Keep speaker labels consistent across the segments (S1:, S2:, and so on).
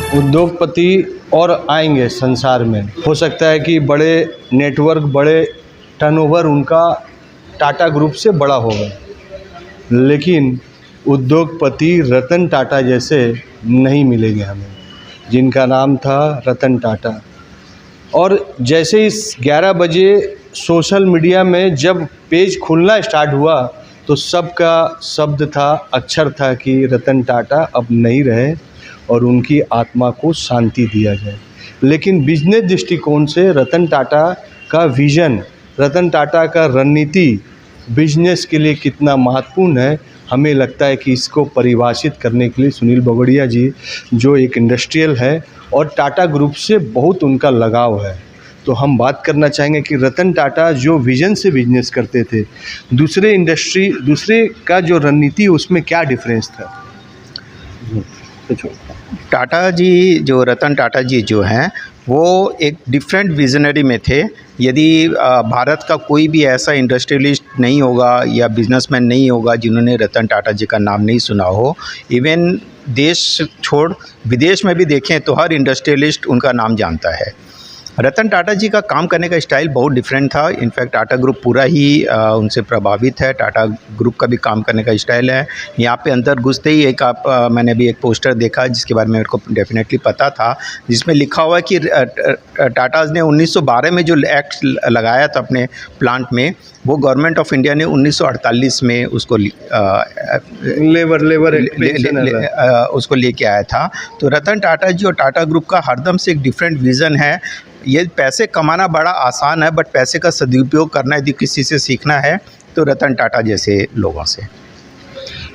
S1: उद्योगपति और आएंगे संसार में, हो सकता है कि बड़े नेटवर्क, बड़े टर्नओवर उनका टाटा ग्रुप से बड़ा होगा, लेकिन उद्योगपति रतन टाटा जैसे नहीं मिलेंगे हमें, जिनका नाम था रतन टाटा। और जैसे इस 11 बजे सोशल मीडिया में जब पेज खुलना स्टार्ट हुआ तो सबका शब्द था, अक्षर था कि रतन टाटा अब नहीं रहे और उनकी आत्मा को शांति दिया जाए। लेकिन बिजनेस दृष्टिकोण से रतन टाटा का विज़न, रतन टाटा का रणनीति बिजनेस के लिए कितना महत्वपूर्ण है, हमें लगता है कि इसको परिभाषित करने के लिए सुनील बगोड़िया जी, जो एक इंडस्ट्रियल है और टाटा ग्रुप से बहुत उनका लगाव है, तो हम बात करना चाहेंगे कि रतन टाटा जो विज़न से बिजनेस करते थे, दूसरे का जो रणनीति उसमें क्या डिफरेंस था?
S2: टाटा जी, जो रतन टाटा जी जो हैं, वो एक डिफरेंट विजनरी में थे। यदि भारत का कोई भी ऐसा इंडस्ट्रियलिस्ट नहीं होगा या बिजनेसमैन नहीं होगा जिन्होंने रतन टाटा जी का नाम नहीं सुना हो। इवन देश छोड़ विदेश में भी देखें तो हर इंडस्ट्रियलिस्ट उनका नाम जानता है। रतन टाटा जी का काम करने का स्टाइल बहुत डिफरेंट था। इनफैक्ट टाटा ग्रुप पूरा ही उनसे प्रभावित है। टाटा ग्रुप का भी काम करने का स्टाइल है। यहाँ पे अंदर घुसते ही मैंने अभी एक पोस्टर देखा जिसके बारे में मेरे को डेफिनेटली पता था, जिसमें लिखा हुआ है कि टाटाज ने 1912 में जो एक्ट लगाया था अपने प्लांट में, वो गवर्नमेंट ऑफ इंडिया ने 1948 में उसको उसको लेके आया था। तो रतन टाटा जी और टाटा ग्रुप का हरदम से एक डिफरेंट विज़न है। ये पैसे कमाना बड़ा आसान है, बट पैसे का सदुपयोग करना यदि किसी से सीखना है तो रतन टाटा जैसे लोगों से।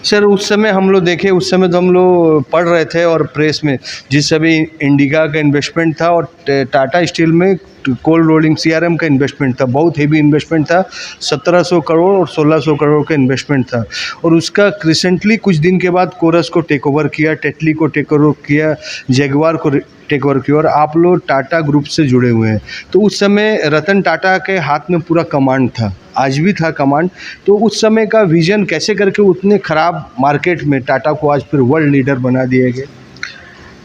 S1: सर, उस समय हम लोग देखे, उस समय तो हम लोग पढ़ रहे थे और प्रेस में, जिस समय इंडिका का इन्वेस्टमेंट था और टाटा स्टील में कोल्ड रोलिंग CRM का इन्वेस्टमेंट था, बहुत हेवी इन्वेस्टमेंट था, 1700 करोड़ और 1600 करोड़ का इन्वेस्टमेंट था। और उसका रिसेंटली कुछ दिन के बाद कोरस को टेक ओवर किया, टेटली को टेक ओवर किया, जैगवार को टेक ओवर किया, और आप लोग टाटा ग्रुप से जुड़े हुए हैं। तो उस समय रतन टाटा के हाथ में पूरा कमांड था, आज भी था कमांड। तो उस समय का विजन कैसे करके उतने ख़राब मार्केट में टाटा को आज फिर वर्ल्ड लीडर बना दिए गए?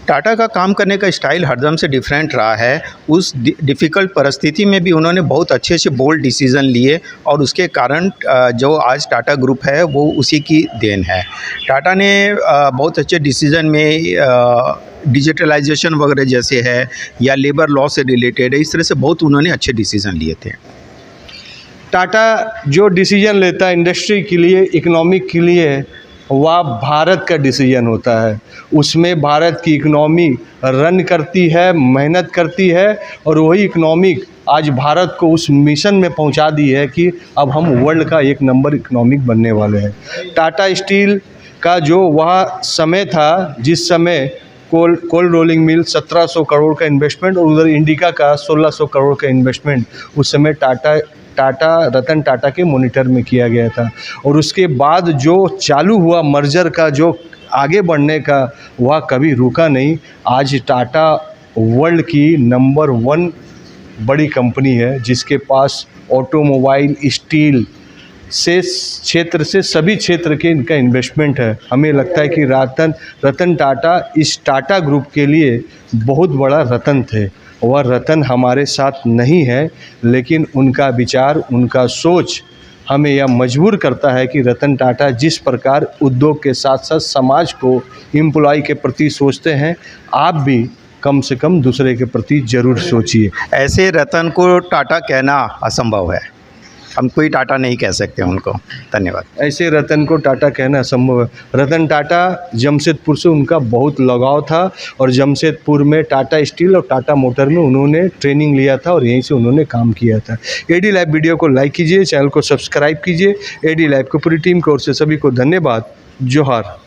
S2: टाटा का काम करने का स्टाइल हरदम से डिफरेंट रहा है। उस डिफ़िकल्ट परिस्थिति में भी उन्होंने बहुत अच्छे से बोल्ड डिसीज़न लिए और उसके कारण जो आज टाटा ग्रुप है वो उसी की देन है। टाटा ने बहुत अच्छे डिसीज़न में डिजिटलाइजेशन वगैरह जैसे है या लेबर लॉ से रिलेटेड है, इस तरह से बहुत उन्होंने अच्छे डिसीज़न लिए थे।
S1: टाटा जो डिसीजन लेता है इंडस्ट्री के लिए, इकोनॉमिक के लिए, वह भारत का डिसीजन होता है। उसमें भारत की इकोनॉमी रन करती है, मेहनत करती है, और वही इकोनॉमिक आज भारत को उस मिशन में पहुंचा दी है कि अब हम वर्ल्ड का 1 नंबर इकोनॉमिक बनने वाले हैं। टाटा स्टील का जो वह समय था, जिस समय कोल्ड रोलिंग मिल 1700 करोड़ का इन्वेस्टमेंट और उधर इंडिका का 1600 करोड़ का इन्वेस्टमेंट, उस समय रतन टाटा के मॉनिटर में किया गया था। और उसके बाद जो चालू हुआ मर्जर का, जो आगे बढ़ने का, वह कभी रुका नहीं। आज टाटा वर्ल्ड की नंबर 1 बड़ी कंपनी है, जिसके पास ऑटोमोबाइल, स्टील से क्षेत्र से सभी क्षेत्र के इनका इन्वेस्टमेंट है। हमें लगता है कि रतन टाटा इस टाटा ग्रुप के लिए बहुत बड़ा रतन थे। वह रतन हमारे साथ नहीं है, लेकिन उनका विचार, उनका सोच हमें यह मजबूर करता है कि रतन टाटा जिस प्रकार उद्योग के साथ साथ समाज को, एम्प्लॉय के प्रति सोचते हैं, आप भी कम से कम दूसरे के प्रति ज़रूर सोचिए।
S2: ऐसे रतन को टाटा कहना असंभव है, हम कोई टाटा नहीं कह सकते उनको। धन्यवाद।
S1: ऐसे रतन को टाटा कहना असंभव है। रतन टाटा जमशेदपुर से उनका बहुत लगाव था और जमशेदपुर में टाटा स्टील और टाटा मोटर में उन्होंने ट्रेनिंग लिया था और यहीं से उन्होंने काम किया था। AD लाइव वीडियो को लाइक कीजिए, चैनल को सब्सक्राइब कीजिए। AD लाइव को पूरी टीम की ओर से सभी को धन्यवाद। जोहार।